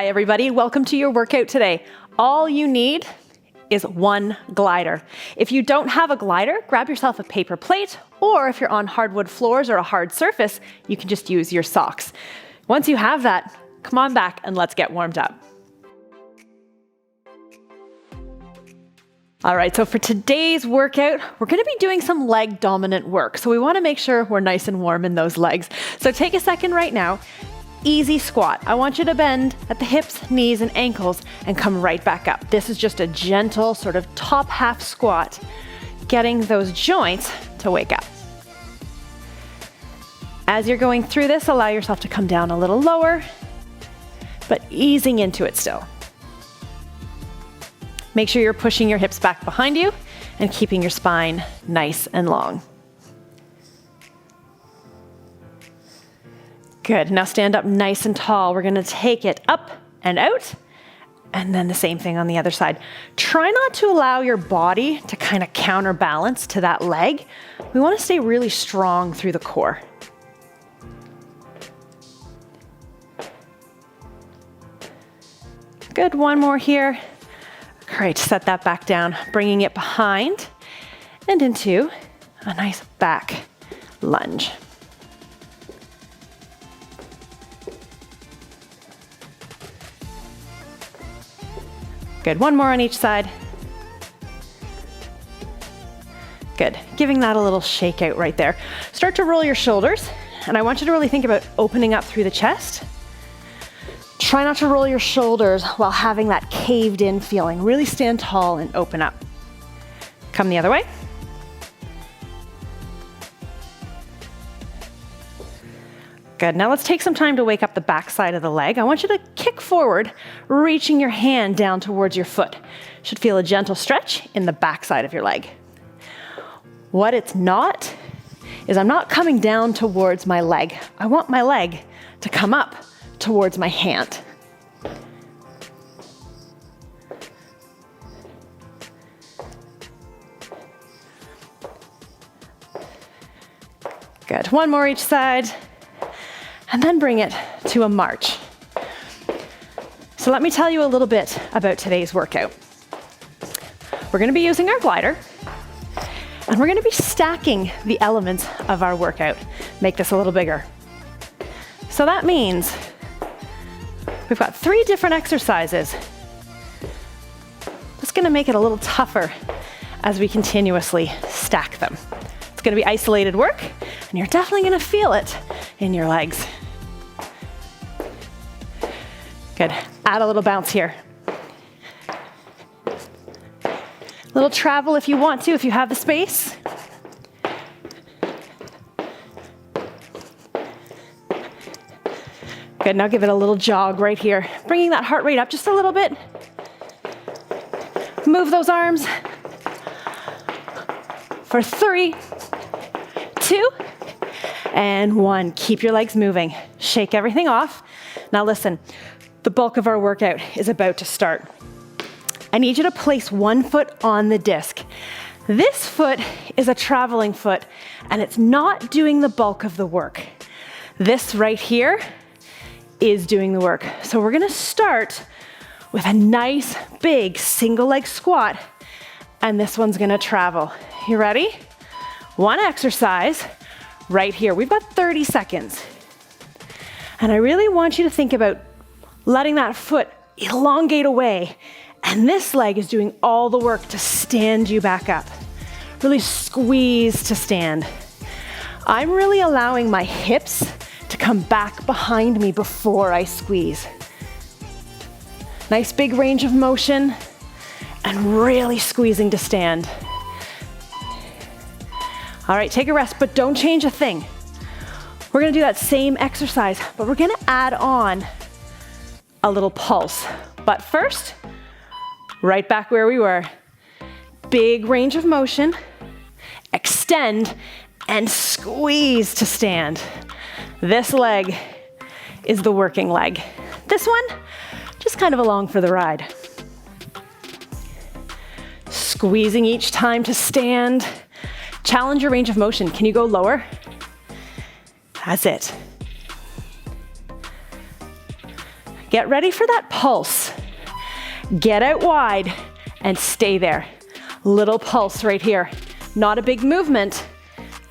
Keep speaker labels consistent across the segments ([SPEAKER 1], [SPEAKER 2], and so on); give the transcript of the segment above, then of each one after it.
[SPEAKER 1] Hi everybody, welcome to your workout today. All you need is one glider. If you don't have a glider, grab yourself a paper plate, or if you're on hardwood floors or a hard surface, you can just use your socks. Once you have that, come on back and let's get warmed up. All right, so for today's workout, we're gonna be doing some leg dominant work. So we wanna make sure we're nice and warm in those legs. So take a second right now. Easy squat. I want you to bend at the hips, knees, and ankles and come right back up. This is just a gentle sort of top half squat, getting those joints to wake up. As you're going through this, allow yourself to come down a little lower, but easing into it still. Make sure you're pushing your hips back behind you and keeping your spine nice and long. Good, now stand up nice and tall. We're gonna take it up and out, and then the same thing on the other side. Try not to allow your body to kind of counterbalance to that leg. We wanna stay really strong through the core. Good, one more here. Great, set that back down, bringing it behind and into a nice back lunge. Good, one more on each side. Good, giving that a little shake out right there. Start to roll your shoulders, and I want you to really think about opening up through the chest. Try not to roll your shoulders while having that caved in feeling. Really stand tall and open up. Come the other way. Good, now let's take some time to wake up the back side of the leg. I want you to kick forward, reaching your hand down towards your foot. Should feel a gentle stretch in the back side of your leg. What it's not is I'm not coming down towards my leg. I want my leg to come up towards my hand. Good, one more each side. And then bring it to a march. So let me tell you a little bit about today's workout. We're gonna be using our glider, and we're gonna be stacking the elements of our workout. Make this a little bigger. So that means we've got 3 different exercises. That's gonna make it a little tougher as we continuously stack them. It's gonna be isolated work, and you're definitely gonna feel it in your legs. Good, add a little bounce here. Little travel if you want to, if you have the space. Good, now give it a little jog right here. Bringing that heart rate up just a little bit. Move those arms. For 3, 2, and 1. Keep your legs moving. Shake everything off. Now listen, the bulk of our workout is about to start. I need you to place one foot on the disc. This foot is a traveling foot, and it's not doing the bulk of the work. This right here is doing the work. So we're gonna start with a nice big single leg squat, and this one's gonna travel. You ready? One exercise right here. We've got 30 seconds. And I really want you to think about letting that foot elongate away, and this leg is doing all the work to stand you back up. Really squeeze to stand. I'm really allowing my hips to come back behind me before I squeeze. Nice big range of motion, and really squeezing to stand. All right, take a rest, but don't change a thing. We're gonna do that same exercise, but we're gonna add on a little pulse. But first, right back where we were. Big range of motion, extend, and squeeze to stand. This leg is the working leg. This one, just kind of along for the ride. Squeezing each time to stand. Challenge your range of motion. Can you go lower? That's it. Get ready for that pulse. Get out wide and stay there. Little pulse right here. Not a big movement.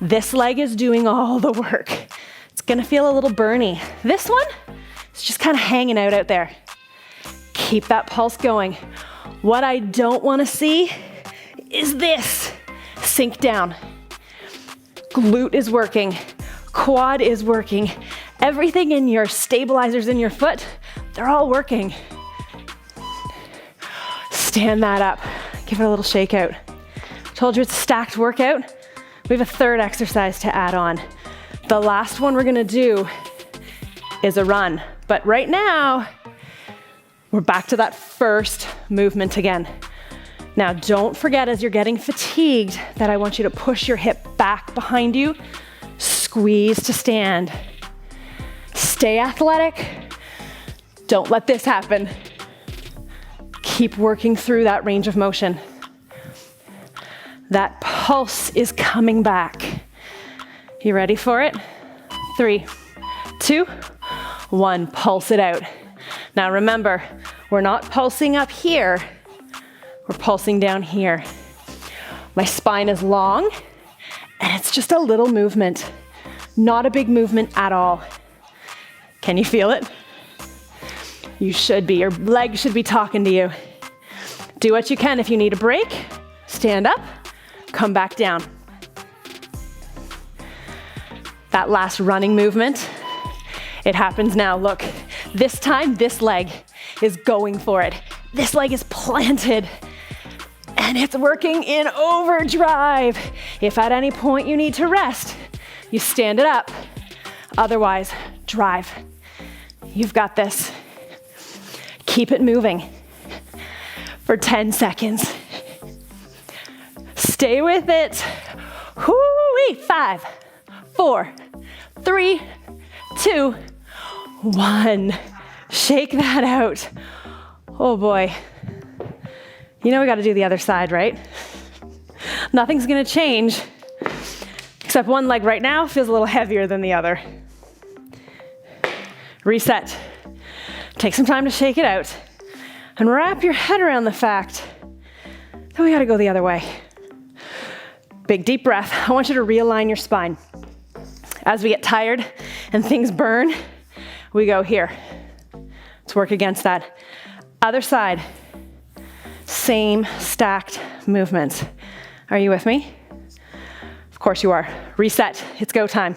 [SPEAKER 1] This leg is doing all the work. It's gonna feel a little burny. This one, it's just kind of hanging out there. Keep that pulse going. What I don't wanna see is this. Sink down. Glute is working. Quad is working. Everything in your stabilizers in your foot, they're all working. Stand that up. Give it a little shake out. Told you it's a stacked workout. We have a third exercise to add on. The last one we're gonna do is a run. But right now, we're back to that first movement again. Now, don't forget as you're getting fatigued that I want you to push your hip back behind you, squeeze to stand. Stay athletic. Don't let this happen. Keep working through that range of motion. That pulse is coming back. You ready for it? 3, 2, 1, pulse it out. Now remember, we're not pulsing up here, we're pulsing down here. My spine is long, and it's just a little movement. Not a big movement at all. Can you feel it? You should be. Your legs should be talking to you. Do what you can. If you need a break, stand up, come back down. That last running movement, it happens now. Look, this time, this leg is going for it. This leg is planted, and it's working in overdrive. If at any point you need to rest, you stand it up. Otherwise, drive. You've got this. Keep it moving for 10 seconds. Stay with it. Whoo-wee. 5, 4, 3, 2, 1. Shake that out. Oh boy. You know we gotta do the other side, right? Nothing's gonna change, except one leg right now feels a little heavier than the other. Reset. Take some time to shake it out and wrap your head around the fact that we gotta go the other way. Big deep breath. I want you to realign your spine. As we get tired and things burn, we go here. Let's work against that. Other side. Same stacked movements. Are you with me? Of course you are. Reset. It's go time.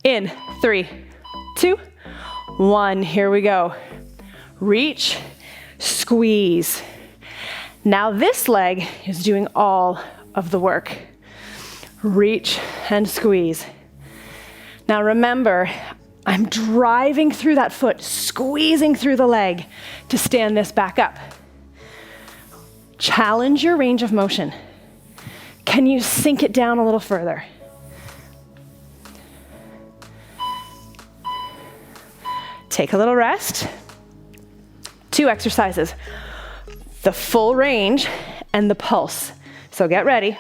[SPEAKER 1] In 3, 2, 1. Here we go. Reach, squeeze. Now this leg is doing all of the work. Reach and squeeze. Now remember, I'm driving through that foot, squeezing through the leg to stand this back up. Challenge your range of motion. Can you sink it down a little further? Take a little rest. 2 exercises, the full range and the pulse. So get ready.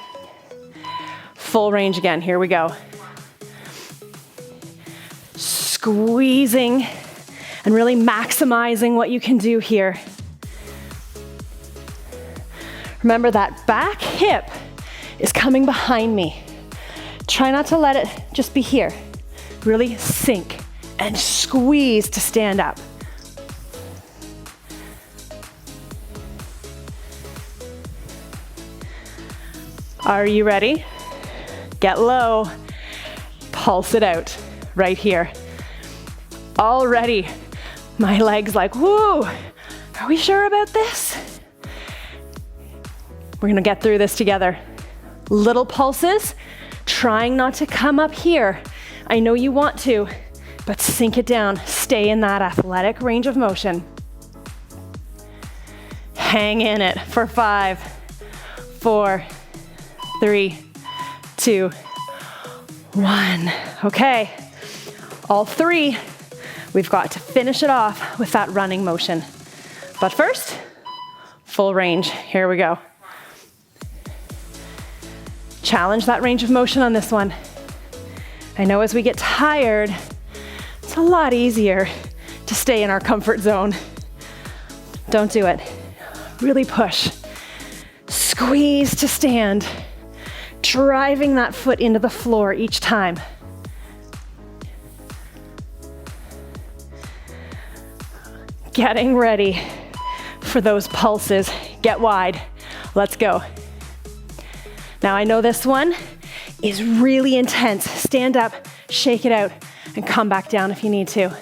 [SPEAKER 1] Full range again, here we go. Squeezing and really maximizing what you can do here. Remember that back hip is coming behind me. Try not to let it just be here. Really sink and squeeze to stand up. Are you ready? Get low, pulse it out right here. Already, my leg's like, whoo, are we sure about this? We're gonna get through this together. Little pulses, trying not to come up here. I know you want to, but sink it down. Stay in that athletic range of motion. Hang in it for 5, 4, 3, 2, 1. Okay, all 3, we've got to finish it off with that running motion. But first, full range. Here we go. Challenge that range of motion on this one. I know as we get tired, it's a lot easier to stay in our comfort zone. Don't do it. Really push. Squeeze to stand. Driving that foot into the floor each time. Getting ready for those pulses. Get wide. Let's go. Now I know this one is really intense. Stand up, shake it out, and come back down if you need to.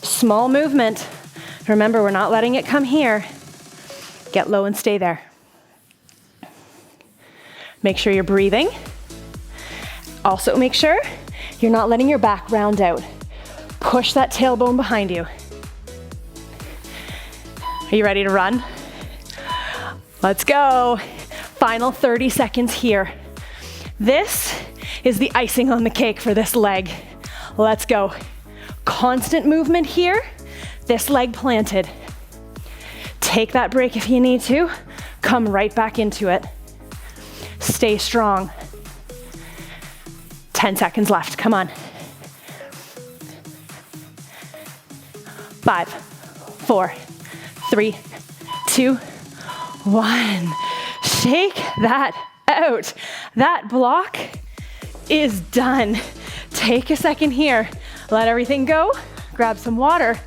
[SPEAKER 1] Small movement. Remember, we're not letting it come here. Get low and stay there. Make sure you're breathing. Also make sure you're not letting your back round out. Push that tailbone behind you. Are you ready to run? Let's go. Final 30 seconds here. This is the icing on the cake for this leg. Let's go. Constant movement here. This leg planted. Take that break if you need to. Come right back into it. Stay strong. 10 seconds left. Come on. 5, 4, 3, 2, 1. Shake that out. That block is done. Take a second here. Let everything go. Grab some water.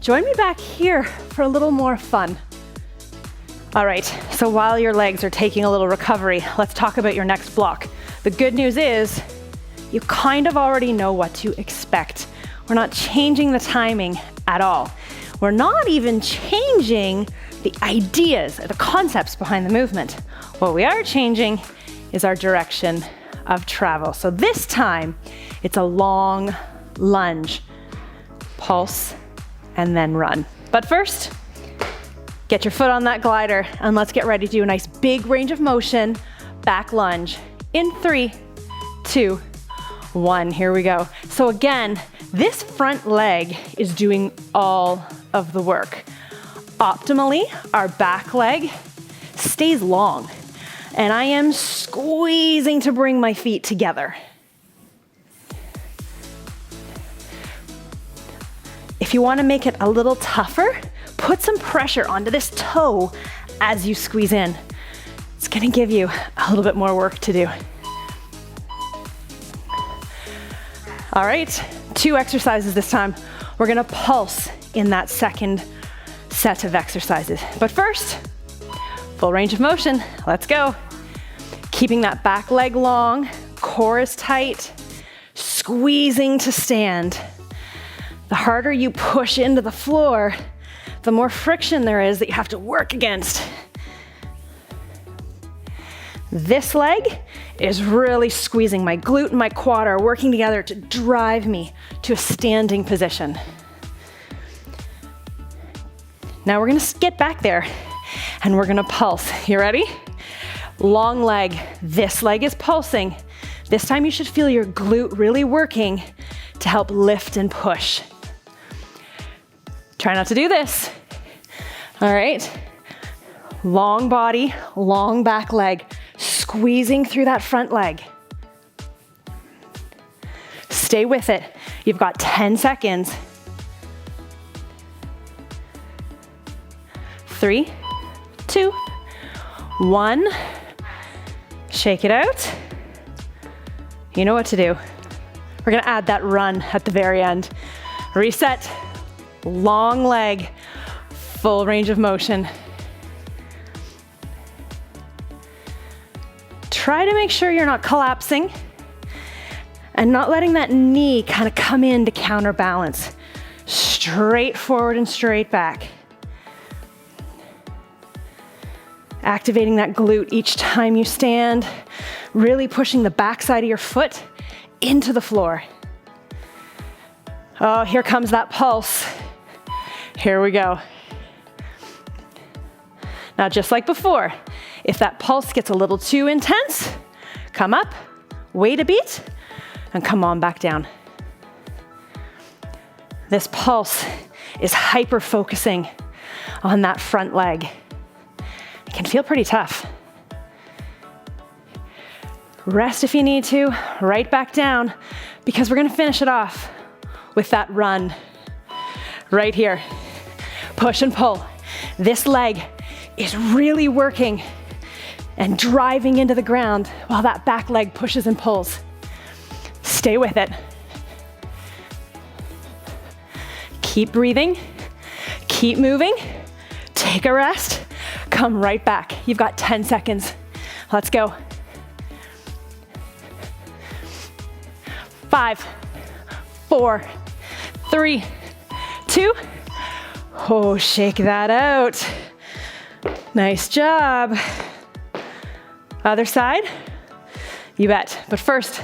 [SPEAKER 1] Join me back here for a little more fun. All right, so while your legs are taking a little recovery, let's talk about your next block. The good news is you kind of already know what to expect. We're not changing the timing at all. We're not even changing the ideas, the concepts behind the movement. What we are changing is our direction of travel. So this time, it's a long lunge, pulse, and then run. But first, get your foot on that glider and let's get ready to do a nice big range of motion, back lunge. In 3, 2, 1, here we go. So again, this front leg is doing all of the work. Optimally, our back leg stays long and I am squeezing to bring my feet together. If you want to make it a little tougher, put some pressure onto this toe as you squeeze in. It's going to give you a little bit more work to do. All right, 2 exercises this time. We're going to pulse in that second set of exercises. But first, full range of motion. Let's go. Keeping that back leg long, core is tight, squeezing to stand. The harder you push into the floor, the more friction there is that you have to work against. This leg is really squeezing. My glute and my quad are working together to drive me to a standing position. Now we're gonna get back there and we're gonna pulse. You ready? Long leg. This leg is pulsing. This time you should feel your glute really working to help lift and push. Try not to do this. All right. Long body, long back leg, squeezing through that front leg. Stay with it. You've got 10 seconds. 3, 2, 1. Shake it out. You know what to do. We're gonna add that run at the very end. Reset. Long leg, full range of motion. Try to make sure you're not collapsing and not letting that knee kind of come in to counterbalance. Straight forward and straight back. Activating that glute each time you stand, really pushing the backside of your foot into the floor. Oh, here comes that pulse. Here we go. Now, just like before, if that pulse gets a little too intense, come up, wait a beat, and come on back down. This pulse is hyper-focusing on that front leg. It can feel pretty tough. Rest if you need to, right back down, because we're gonna finish it off with that run right here. Push and pull. This leg is really working and driving into the ground while that back leg pushes and pulls. Stay with it. Keep breathing, keep moving, take a rest, come right back. You've got 10 seconds. Let's go. 5, 4, 3, 2. Oh, shake that out. Nice job. Other side. You bet. But first,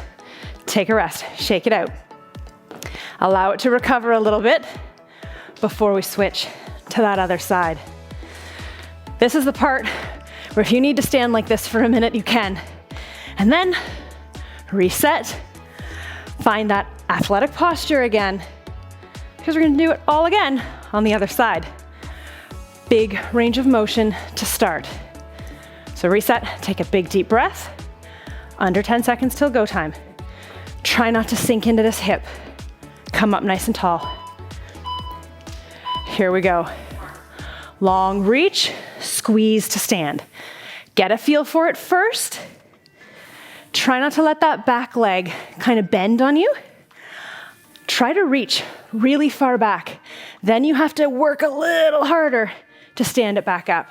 [SPEAKER 1] take a rest. Shake it out. Allow it to recover a little bit before we switch to that other side. This is the part where if you need to stand like this for a minute, you can. And then reset. Find that athletic posture again, because we're gonna do it all again on the other side. Big range of motion to start. So reset, take a big deep breath. Under 10 seconds till go time. Try not to sink into this hip. Come up nice and tall. Here we go. Long reach, squeeze to stand. Get a feel for it first. Try not to let that back leg kind of bend on you. Try to reach really far back. Then you have to work a little harder to stand it back up.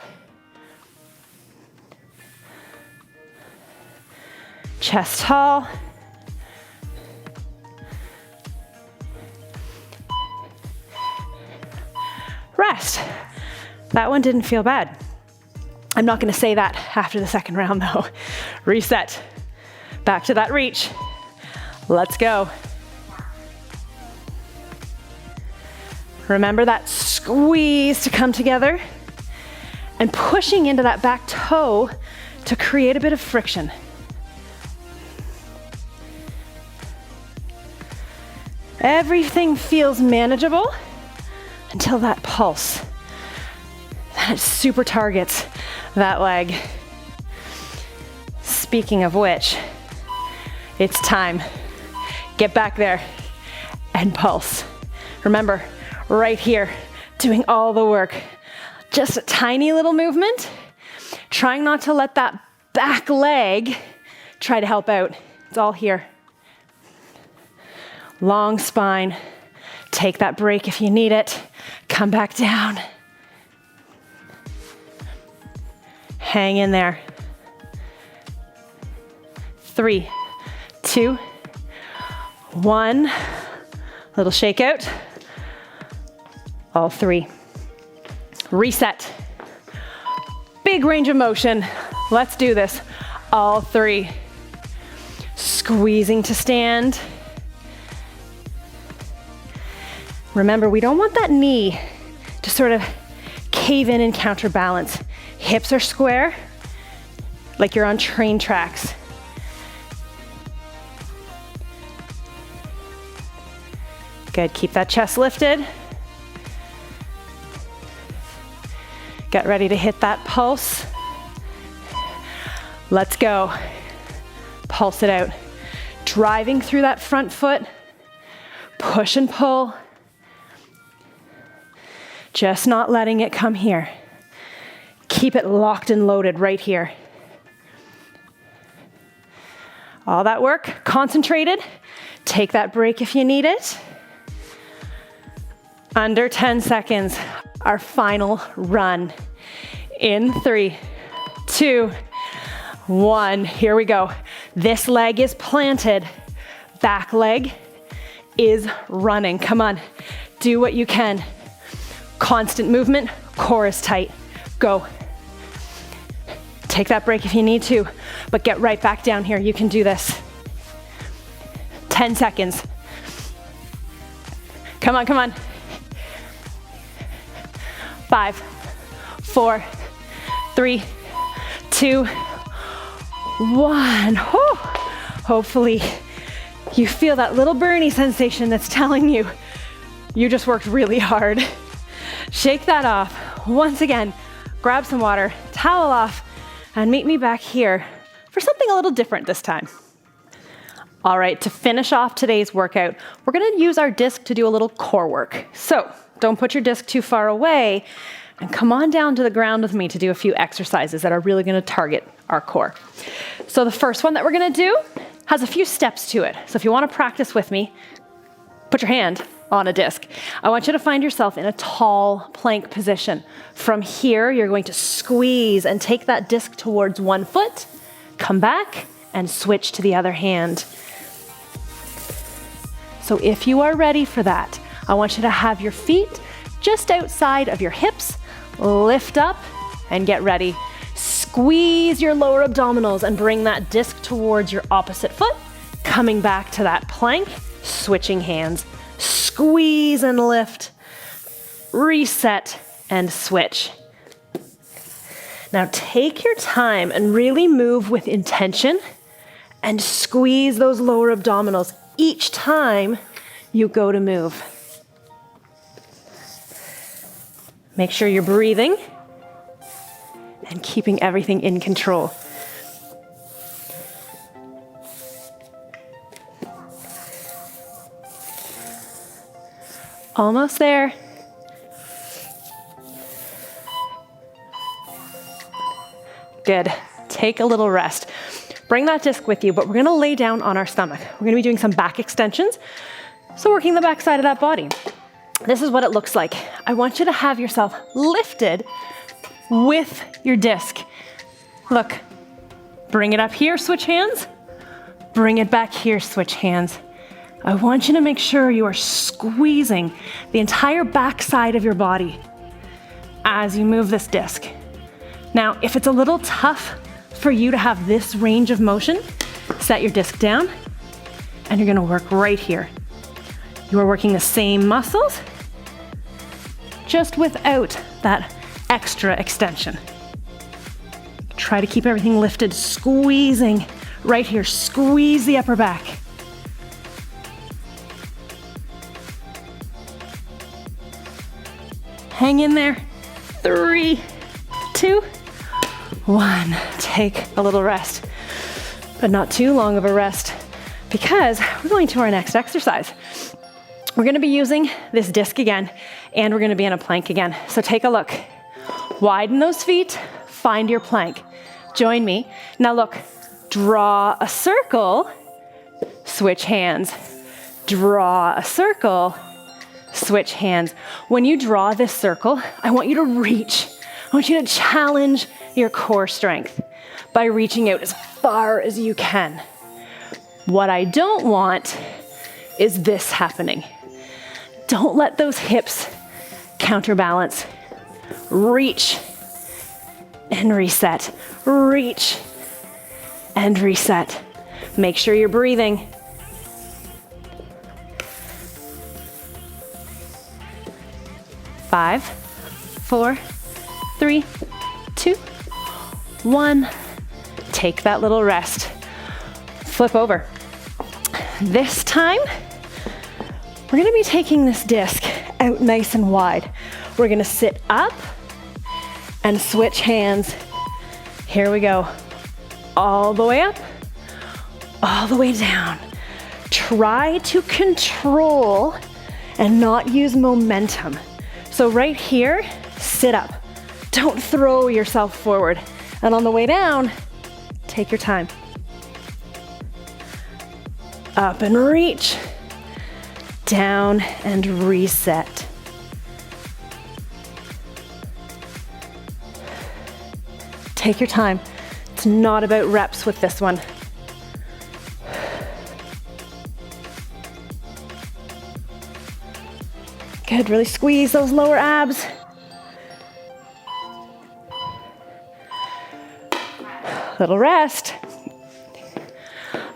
[SPEAKER 1] Chest tall. Rest. That one didn't feel bad. I'm not going to say that after the second round though. Reset. Back to that reach. Let's go. Remember that squeeze to come together and pushing into that back toe to create a bit of friction. Everything feels manageable until that pulse. Then it super targets that leg. Speaking of which, it's time. Get back there and pulse. Remember, right here, doing all the work. Just a tiny little movement, trying not to let that back leg try to help out. It's all here. Long spine. Take that break if you need it. Come back down. Hang in there. 3, 2, 1. Little shakeout. All 3. Reset. Big range of motion. Let's do this. All 3. Squeezing to stand. Remember, we don't want that knee to sort of cave in and counterbalance. Hips are square, like you're on train tracks. Good, keep that chest lifted. Get ready to hit that pulse. Let's go. Pulse it out. Driving through that front foot. Push and pull. Just not letting it come here. Keep it locked and loaded right here. All that work, concentrated. Take that break if you need it. Under 10 seconds, our final run. In 3, 2, 1. Here we go. This leg is planted. Back leg is running. Come on, do what you can. Constant movement, core is tight. Go. Take that break if you need to, but get right back down here. You can do this. 10 seconds. Come on, come on. 5, 4, 3, 2, 1. Whew. Hopefully you feel that little burny sensation that's telling you you just worked really hard. Shake that off. Once again, grab some water, towel off, and meet me back here for something a little different this time. All right, to finish off today's workout, we're gonna use our disc to do a little core work. So don't put your disc too far away. and come on down to the ground with me to do a few exercises that are really gonna target our core. So the first one that we're gonna do has a few steps to it. So if you wanna practice with me, put your hand on a disc. I want you to find yourself in a tall plank position. From here, you're going to squeeze and take that disc towards one foot, come back, and switch to the other hand. So if you are ready for that, I want you to have your feet just outside of your hips, lift up, and get ready. Squeeze your lower abdominals and bring that disc towards your opposite foot, coming back to that plank, switching hands. Squeeze and lift, reset and switch. Now take your time and really move with intention and squeeze those lower abdominals each time you go to move. Make sure you're breathing and keeping everything in control. Almost there. Good. Take a little rest. Bring that disc with you, but we're gonna lay down on our stomach. We're gonna be doing some back extensions, so working the back side of that body. This is what it looks like. I want you to have yourself lifted with your disc. Look, bring it up here, switch hands. Bring it back here, switch hands. I want you to make sure you are squeezing the entire back side of your body as you move this disc. Now, if it's a little tough for you to have this range of motion, set your disc down and you're gonna work right here. You are working the same muscles, just without that extra extension. Try to keep everything lifted, squeezing right here. Squeeze the upper back. Hang in there. 3, 2, 1. Take a little rest, but not too long of a rest because we're going to our next exercise. We're gonna be using this disc again, and we're gonna be in a plank again. So take a look. Widen those feet, find your plank. Join me. Now look, draw a circle, switch hands. Draw a circle, switch hands. When you draw this circle, I want you to reach. I want you to challenge your core strength by reaching out as far as you can. What I don't want is this happening. Don't let those hips counterbalance. Reach and reset. Reach and reset. Make sure you're breathing. Five, 4, 3, 2, 1. Take that little rest. Flip over. This time, we're gonna be taking this disc out nice and wide. We're gonna sit up and switch hands. Here we go. All the way up, all the way down. Try to control and not use momentum. So right here, sit up. Don't throw yourself forward. And on the way down, take your time. Up and reach. Down and reset. Take your time. It's not about reps with this one. Good, really squeeze those lower abs. Little rest.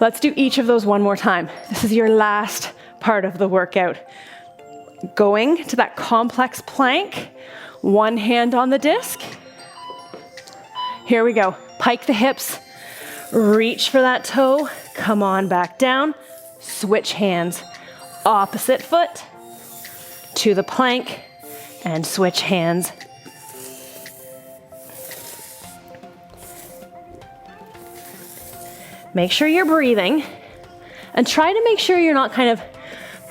[SPEAKER 1] Let's do each of those one more time. This is your last part of the workout. Going to that complex plank, one hand on the disc. Here we go. Pike the hips, reach for that toe, come on back down, switch hands. Opposite foot to the plank and switch hands. Make sure you're breathing and try to make sure you're not kind of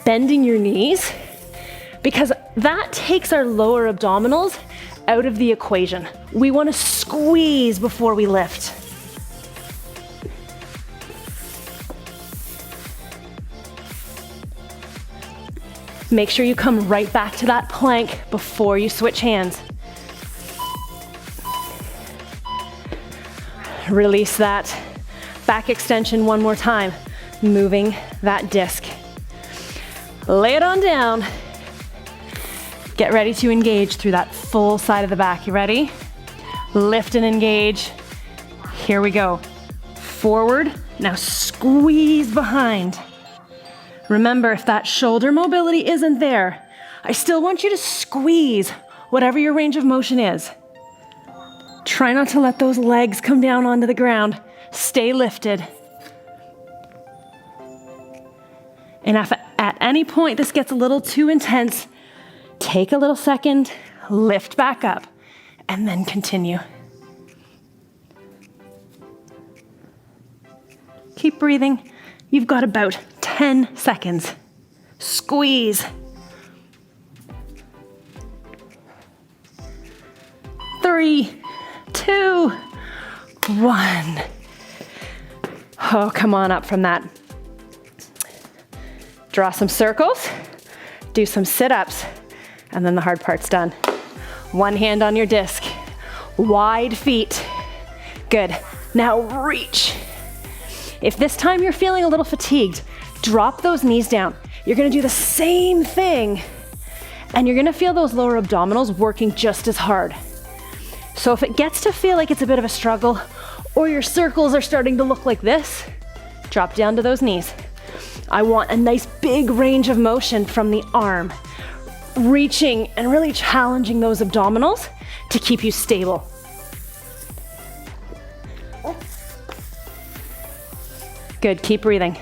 [SPEAKER 1] bending your knees because that takes our lower abdominals out of the equation. We want to squeeze before we lift. Make sure you come right back to that plank before you switch hands. Release that back extension one more time, moving that disc. Lay it on down. Get ready to engage through that full side of the back. You ready? Lift and engage. Here we go. Forward, now squeeze behind. Remember, if that shoulder mobility isn't there, I still want you to squeeze whatever your range of motion is. Try not to let those legs come down onto the ground. Stay lifted. And if at any point this gets a little too intense, take a little second, lift back up, and then continue. Keep breathing. You've got about 10 seconds. Squeeze. 3, 2, 1. Oh, come on up from that. Draw some circles, do some sit-ups, and then the hard part's done. One hand on your disc, wide feet. Good. Now reach. If this time you're feeling a little fatigued, drop those knees down. You're gonna do the same thing, and you're gonna feel those lower abdominals working just as hard. So if it gets to feel like it's a bit of a struggle, or your circles are starting to look like this, drop down to those knees. I want a nice big range of motion from the arm, reaching and really challenging those abdominals to keep you stable. Good, keep breathing.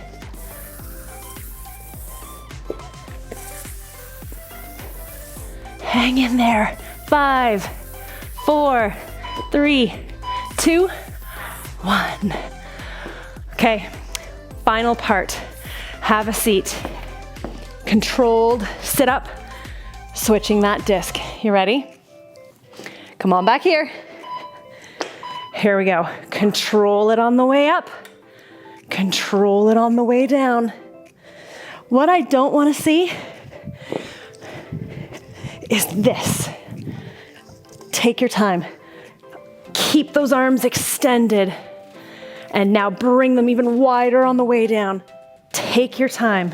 [SPEAKER 1] Hang in there. 5, 4, 3, 2, 1. Okay, final part. Have a seat. Controlled sit up, switching that disc. You ready? Come on back here. Here we go. Control it on the way up. Control it on the way down. What I don't want to see is this. Take your time. Keep those arms extended. And now bring them even wider on the way down. Take your time.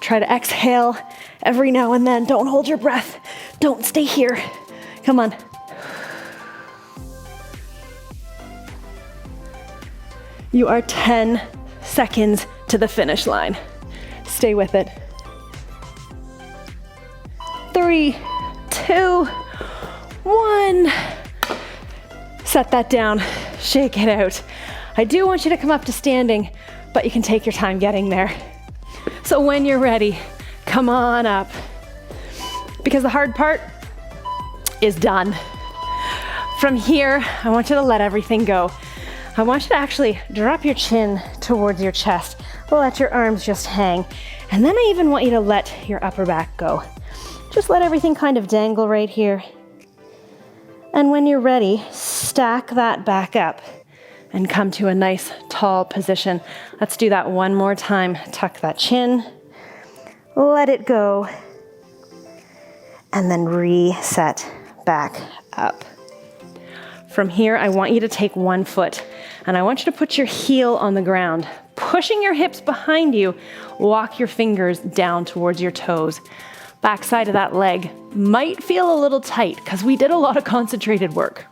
[SPEAKER 1] Try to exhale every now and then. Don't hold your breath. Don't stay here. Come on. You are 10 seconds to the finish line. Stay with it. 3, 2, 1. Set that down. Shake it out. I do want you to come up to standing, but you can take your time getting there. So when you're ready, come on up. Because the hard part is done. From here, I want you to let everything go. I want you to actually drop your chin towards your chest. Let your arms just hang. And then I even want you to let your upper back go. Just let everything kind of dangle right here. And when you're ready, stack that back up and come to a nice tall position. Let's do that one more time. Tuck that chin, let it go, and then reset back up. From here, I want you to take one foot, and I want you to put your heel on the ground, pushing your hips behind you. Walk your fingers down towards your toes. Backside of that leg might feel a little tight because we did a lot of concentrated work.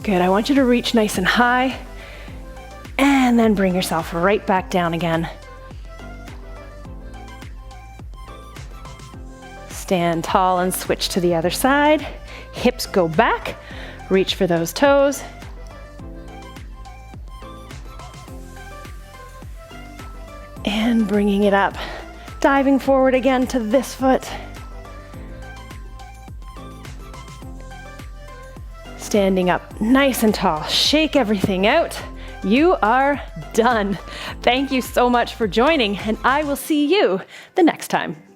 [SPEAKER 1] Good, I want you to reach nice and high and then bring yourself right back down again. Stand tall and switch to the other side. Hips go back, reach for those toes. And bringing it up, diving forward again to this foot. Standing up nice and tall, shake everything out, You are done. Thank you so much for joining, and I will see you the next time.